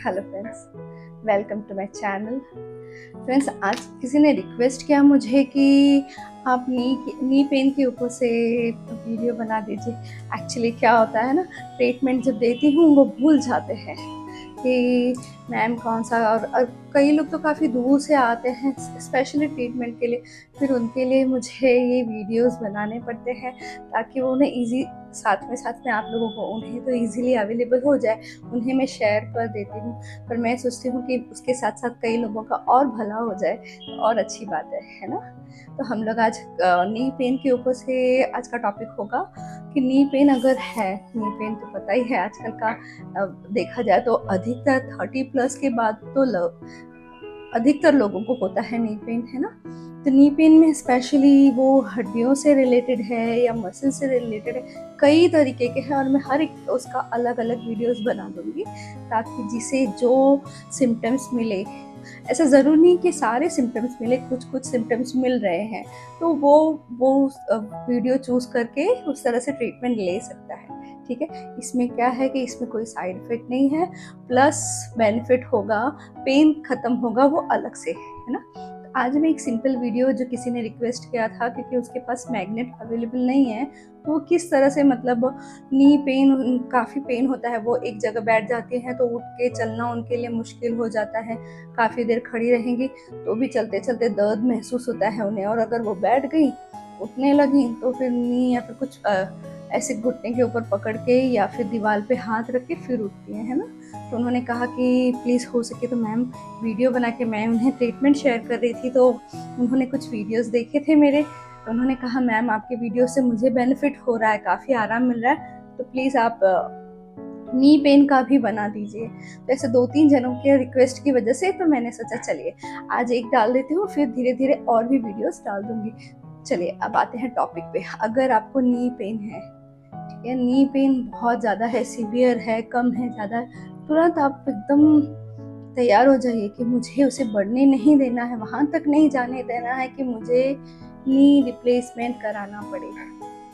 Hello friends, welcome to my channel. Friends, आज किसी ने रिक्वेस्ट किया मुझे कि आप नी पेन के ऊपर से वीडियो बना दीजिए। एक्चुअली क्या होता है ना, ट्रीटमेंट जब देती हूँ वो भूल जाते हैं कि मैम कौन सा, और कई लोग तो काफ़ी दूर से आते हैं स्पेशली ट्रीटमेंट के लिए। फिर उनके लिए मुझे ये वीडियोस बनाने पड़ते हैं ताकि वो उन्हें ईजी साथ में आप लोगों को उन्हें तो इजीली अवेलेबल हो जाए, उन्हें मैं शेयर कर देती हूँ। पर मैं सोचती हूँ कि उसके साथ साथ कई लोगों का और भला हो जाए तो और अच्छी बात है ना। तो हम लोग आज नी पेन के ऊपर से आज का टॉपिक होगा कि नी पेन अगर है, नी पेन तो पता ही है आजकल का देखा जाए तो अधिकतर 30+ के बाद तो अधिकतर लोगों को होता है नी पेन, है ना। तो नी पेन में स्पेशली वो हड्डियों से रिलेटेड है या मसल से रिलेटेड है, कई तरीके के हैं और मैं हर एक उसका अलग अलग वीडियोस बना दूंगी ताकि जिसे जो सिम्टम्स मिले, ऐसा ज़रूर नहीं कि सारे सिम्टम्स मिले, कुछ कुछ सिम्टम्स मिल रहे हैं तो वो वीडियो चूज़ करके उस तरह से ट्रीटमेंट ले सकता है। ठीक है, इसमें क्या है कि इसमें कोई साइड इफेक्ट नहीं है, प्लस बेनिफिट होगा, पेन खत्म होगा वो अलग से, है ना। आज मैं एक सिंपल वीडियो जो किसी ने रिक्वेस्ट किया था क्योंकि उसके पास मैग्नेट अवेलेबल नहीं है, तो किस तरह से मतलब नी पेन, काफ़ी पेन होता है, वो एक जगह बैठ जाती हैं तो उठ के चलना उनके लिए मुश्किल हो जाता है, काफ़ी देर खड़ी रहेंगी तो भी चलते चलते दर्द महसूस होता है उन्हें, और अगर वो बैठ गई उठने लगी तो फिर नी या फिर कुछ ऐसे घुटने के ऊपर पकड़ के या फिर दीवार पे हाथ रख के फिर उठती है ना। तो उन्होंने कहा कि प्लीज़ हो सके तो मैम वीडियो बना के, मैं उन्हें ट्रीटमेंट शेयर कर रही थी तो उन्होंने कुछ वीडियोस देखे थे मेरे, तो उन्होंने कहा मैम आपके वीडियो से मुझे बेनिफिट हो रहा है, काफ़ी आराम मिल रहा है, तो प्लीज़ आप नी पेन का भी बना दीजिए। तो ऐसे 2-3 जनों के रिक्वेस्ट की वजह से तो मैंने सोचा चलिए आज एक डाल देती हूँ, फिर धीरे धीरे और भी वीडियोस डाल दूंगी। चलिए अब आते हैं टॉपिक पे। अगर आपको नी पेन है, ठीक है, नी पेन बहुत ज़्यादा है, सीवियर है, कम है, ज़्यादा है, तुरंत आप एकदम तैयार हो जाइए कि मुझे उसे बढ़ने नहीं देना है, वहाँ तक नहीं जाने देना है कि मुझे नी रिप्लेसमेंट कराना पड़ेगा।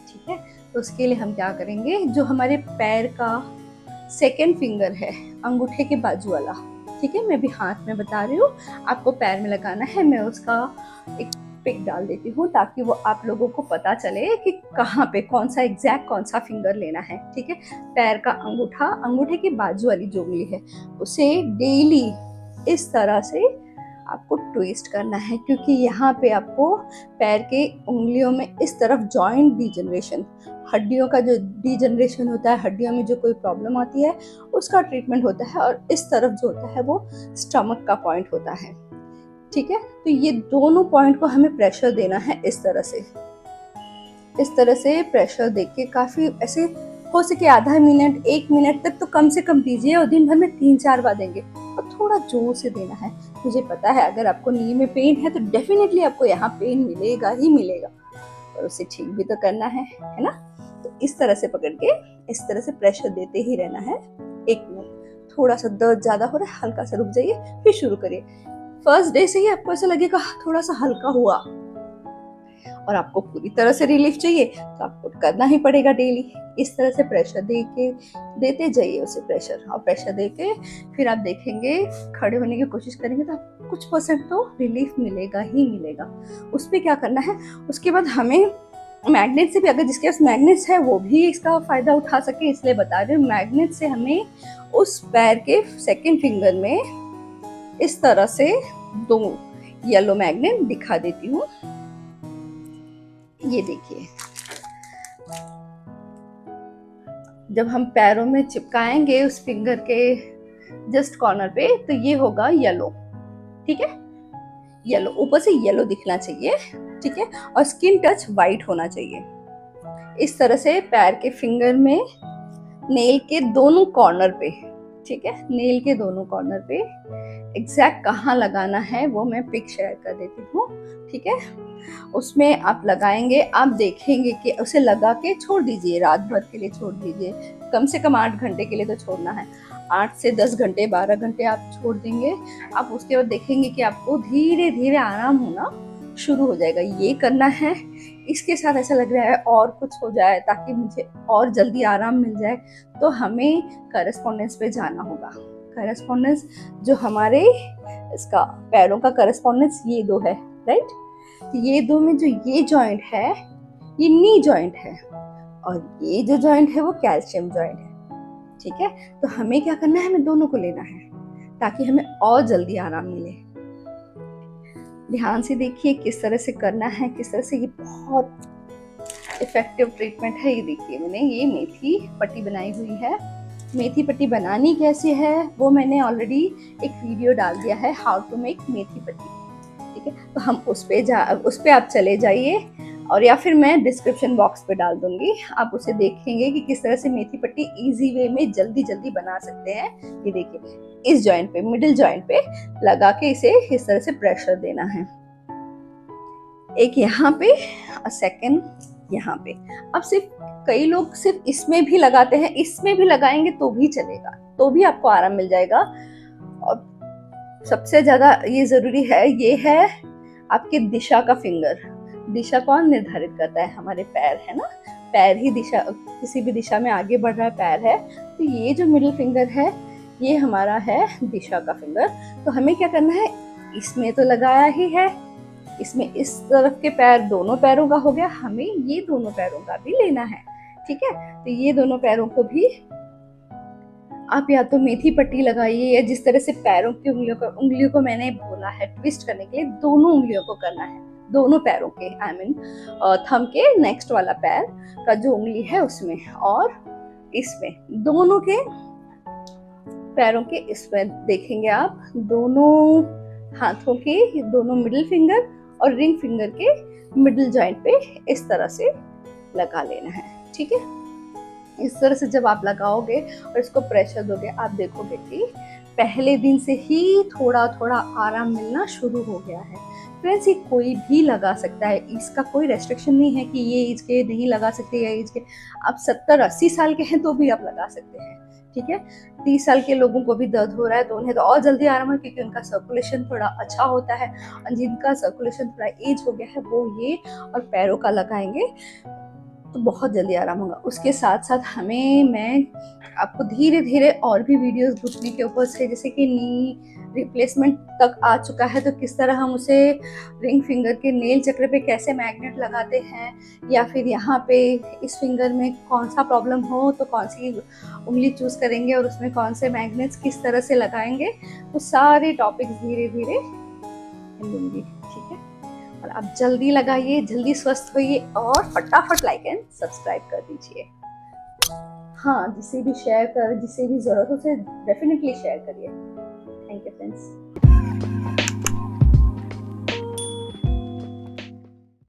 ठीक है, तो उसके लिए हम क्या करेंगे, जो हमारे पैर का सेकेंड फिंगर है, अंगूठे के बाजू वाला, ठीक है, मैं भी हाथ में बता रही हूँ, आपको पैर में लगाना है। मैं उसका एक पिक डाल देती हूँ ताकि वो आप लोगों को पता चले कि कहाँ पे कौन सा फिंगर लेना है। ठीक है, पैर का अंगूठा, अंगूठे की बाजू वाली जो उंगली है उसे डेली इस तरह से आपको ट्विस्ट करना है, क्योंकि यहाँ पे आपको पैर के उंगलियों में इस तरफ जॉइंट डिजनरेशन, हड्डियों का जो डिजनरेशन होता है, हड्डियों में जो कोई प्रॉब्लम आती है उसका ट्रीटमेंट होता है, और इस तरफ जो होता है वो स्टमक का पॉइंट होता है। ठीक है, तो ये दोनों पॉइंट को हमें प्रेशर देना है इस तरह से प्रेशर देके काफ़ी ऐसे हो सके आधा मिनट 1 मिनट तक तो कम से कम दीजिए, और दिन भर में 3-4 बार देंगे, और थोड़ा जोर से देना है। मुझे पता है अगर आपको नी में पेन है तो डेफिनेटली आपको यहाँ पेन मिलेगा ही मिलेगा, और उसे ठीक भी तो करना है ना। तो इस तरह से पकड़ के इस तरह से प्रेशर देते ही रहना है 1 मिनट। थोड़ा सा दर्द ज़्यादा हो रहा है, हल्का सा रुक जाइए, फिर शुरू करिए। फर्स्ट डे से ही आपको ऐसा लगेगा थोड़ा सा हल्का हुआ, और आपको पूरी तरह से रिलीफ चाहिए तो आपको करना ही पड़ेगा डेली। इस तरह से प्रेशर देते जाइए उसे प्रेशर, और प्रेशर देके फिर आप देखेंगे, खड़े होने की कोशिश करेंगे तो आपको कुछ परसेंट तो रिलीफ मिलेगा ही मिलेगा। उस पर क्या करना है, उसके बाद हमें मैग्नेट से भी, अगर जिसके पास मैग्नेट्स है वो भी इसका फायदा उठा सके इसलिए बता रहे हैं, मैग्नेट से हमें उस पैर के सेकेंड फिंगर में इस तरह से 2 येलो मैग्नेट दिखा देती हूँ। ये देखिए, जब हम पैरों में चिपकाएंगे उस फिंगर के जस्ट कॉर्नर पे तो ये होगा येलो। ठीक है, येलो, ऊपर से येलो दिखना चाहिए। ठीक है, और स्किन टच वाइट होना चाहिए। इस तरह से पैर के फिंगर में नेल के दोनों कॉर्नर पे, ठीक है, नेल के दोनों कॉर्नर पे एग्जैक्ट कहाँ लगाना है वो मैं पिक शेयर कर देती हूँ। ठीक है, उसमें आप लगाएंगे, आप देखेंगे कि उसे लगा के छोड़ दीजिए, रात भर के लिए छोड़ दीजिए, कम से कम 8 घंटे के लिए तो छोड़ना है, 8 से 10 घंटे 12 घंटे आप छोड़ देंगे। आप उसके बाद देखेंगे कि आपको धीरे धीरे आराम होना शुरू हो जाएगा। ये करना है, इसके साथ ऐसा लग रहा है और कुछ हो जाए ताकि मुझे और जल्दी आराम मिल जाए, तो हमें करस्पॉन्डेंस पे जाना होगा। करस्पॉन्डेंस, जो हमारे इसका पैरों का करस्पॉन्डेंस ये दो है, राइट। ये दो में जो ये जॉइंट है ये नी जॉइंट है, और ये जो जॉइंट है वो कैल्शियम जॉइंट है, ठीक है। तो हमें क्या करना है, हमें दोनों को लेना है ताकि हमें और जल्दी आराम मिले। ध्यान से देखिए किस तरह से करना है, किस तरह से, ये बहुत इफेक्टिव ट्रीटमेंट है। ये देखिए मैंने ये मेथी पट्टी बनाई हुई है। मेथी पट्टी बनानी कैसे है वो मैंने ऑलरेडी एक वीडियो डाल दिया है, हाउ टू मेक मेथी पट्टी, ठीक है। तो हम उस पे आप चले जाइए, और या फिर मैं डिस्क्रिप्शन बॉक्स पे डाल दूंगी, आप उसे देखेंगे कि किस तरह से मेथी पट्टी इजी वे में जल्दी जल्दी बना सकते हैं। ये देखिए इस जॉइंट पे, मिडिल जॉइंट पे लगा के इसे इस तरह से प्रेशर देना है, एक यहाँ पे और सेकंड यहाँ पे। अब सिर्फ कई लोग सिर्फ इसमें भी लगाते हैं, इसमें भी लगाएंगे तो भी चलेगा, तो भी आपको आराम मिल जाएगा। और सबसे ज्यादा ये जरूरी है, ये है आपके दिशा का फिंगर। दिशा कौन निर्धारित करता है, हमारे पैर है ना। पैर ही दिशा, किसी भी दिशा में आगे बढ़ रहा है पैर है, तो ये जो मिडिल फिंगर है ये हमारा है दिशा का फिंगर। तो हमें क्या करना है, इसमें तो लगाया ही है, इसमें इस तरफ के पैर दोनों पैरों का हो गया, हमें ये दोनों पैरों का भी लेना है, ठीक है। तो ये दोनों पैरों को भी आप या तो मेथी पट्टी लगाइए, या जिस तरह से पैरों की उंगलियों को मैंने बोला है ट्विस्ट करने के लिए, दोनों उंगलियों को करना है, दोनों पैरों के, आई मीन थंब के नेक्स्ट वाला पैर का जो उंगली है उसमें, और इसमें दोनों के पैरों के, इसमें देखेंगे आप दोनों हाथों के दोनों मिडिल फिंगर और रिंग फिंगर के मिडिल जॉइंट पे इस तरह से लगा लेना है, ठीक है। इस तरह से जब आप लगाओगे और इसको प्रेशर दोगे, आप देखोगे कि पहले दिन से ही थोड़ा थोड़ा आराम मिलना शुरू हो गया है। फ्रेंड्स ये कोई भी लगा सकता है, इसका कोई रेस्ट्रिक्शन नहीं है कि ये एज के नहीं लगा सकते या एज के, आप 70-80 साल के हैं तो भी आप लगा सकते हैं, ठीक है। 30 साल के लोगों को भी दर्द हो रहा है तो उन्हें तो और जल्दी आराम है, क्योंकि उनका सर्कुलेशन थोड़ा अच्छा होता है, और जिनका सर्कुलेशन थोड़ा एज हो गया है वो ये और पैरों का लगाएंगे तो बहुत जल्दी आराम होगा। उसके साथ साथ मैं आपको धीरे धीरे और भी वीडियोस घुटने के ऊपर से, जैसे कि नी रिप्लेसमेंट तक आ चुका है, तो किस तरह हम उसे रिंग फिंगर के नेल चक्र पे कैसे मैग्नेट लगाते हैं, या फिर यहाँ पे इस फिंगर में कौन सा प्रॉब्लम हो तो कौन सी उंगली चूज करेंगे और उसमें कौन से मैग्नेट्स किस तरह से लगाएंगे, वो सारे टॉपिक्स धीरे धीरे लूंगी, ठीक है। और आप जल्दी लगाइए, जल्दी स्वस्थ होइए, और फटाफट लाइक एंड सब्सक्राइब कर दीजिए। हाँ, जिसे भी शेयर कर, जिसे भी जरूरत हो उसे डेफिनेटली शेयर करिए। Thank you friends.